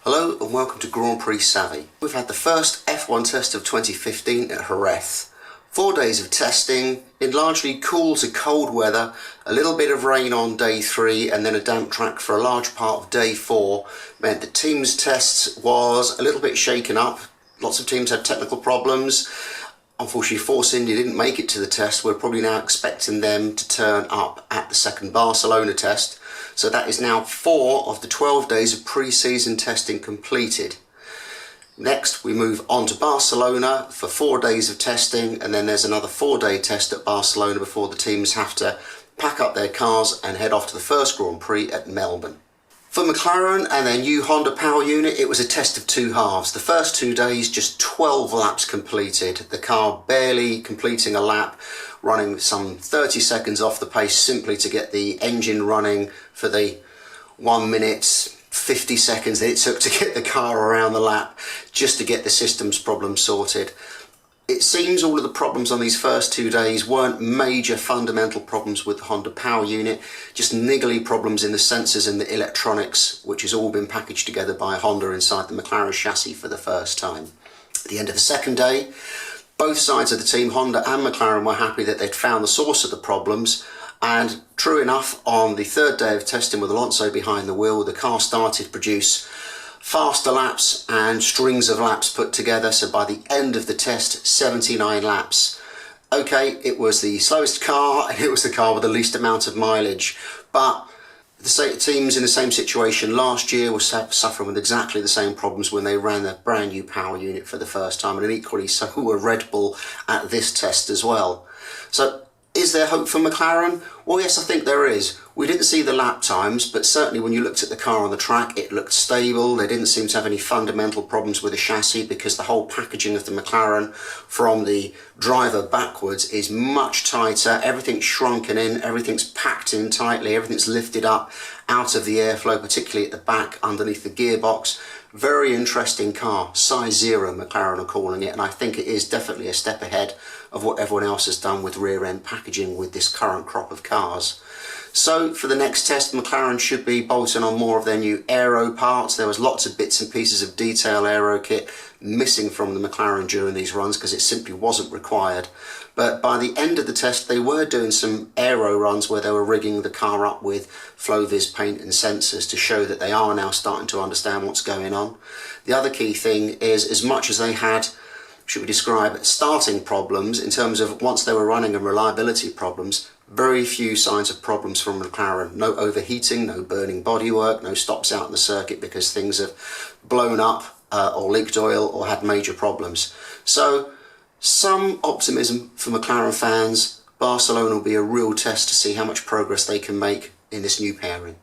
Hello and welcome to GrandPrixSavvy. We've had the first F1 test of 2015 at Jerez. 4 days of testing in largely cool to cold weather, a little bit of rain on day 3 and then a damp track for a large part of day 4 meant the team's test was a little bit shaken up. Lots of teams had technical problems. Unfortunately, Force India didn't make it to the test. We're probably now expecting them to turn up at the second Barcelona test. So that is now 4 of the 12 days of pre-season testing completed. Next we move on to Barcelona for 4 days of testing, and then there's another 4-day test at Barcelona before the teams have to pack up their cars and head off to the first Grand Prix at Melbourne. For McLaren and their new Honda power unit, it was a test of 2 halves. The first 2 days, just 12 laps completed. The car barely completing a lap, running some 30 seconds off the pace simply to get the engine running for the 1 minute 50 seconds that it took to get the car around the lap, just to get the systems problem sorted. It seems all of the problems on these first 2 days weren't major fundamental problems with the Honda power unit, just niggly problems in the sensors and the electronics, which has all been packaged together by Honda inside the McLaren chassis for the first time. At the end of the second day, both sides of the team, Honda and McLaren, were happy that they'd found the source of the problems, and true enough, on the third day of testing with Alonso behind the wheel, the car started to produce faster laps and strings of laps put together. So by the end of the test, 79 laps. Okay, it was the slowest car and it was the car with the least amount of mileage, but the teams in the same situation last year were suffering with exactly the same problems when they ran their brand new power unit for the first time, and equally so were Red Bull at this test as well. So is there hope for McLaren? Well, yes, I think there is. We didn't see the lap times, but certainly when you looked at the car on the track, it looked stable. They didn't seem to have any fundamental problems with the chassis, because the whole packaging of the McLaren from the driver backwards is much tighter. Everything's shrunken in, everything's packed in tightly, everything's lifted up out of the airflow, particularly at the back underneath the gearbox. Very interesting car, size 0 McLaren are calling it, and I think it is definitely a step ahead of what everyone else has done with rear end packaging with this current crop of cars. So for the next test, McLaren should be bolting on more of their new aero parts. There was lots of bits and pieces of detail aero kit missing from the McLaren during these runs because it simply wasn't required. But by the end of the test, they were doing some aero runs where they were rigging the car up with FlowViz paint and sensors to show that they are now starting to understand what's going on. The other key thing is, as much as they had, should we describe, starting problems in terms of once they were running and reliability problems, very few signs of problems from McLaren. No overheating, no burning bodywork, no stops out in the circuit because things have blown up or leaked oil or had major problems. So some optimism for McLaren fans. Barcelona will be a real test to see how much progress they can make in this new pairing.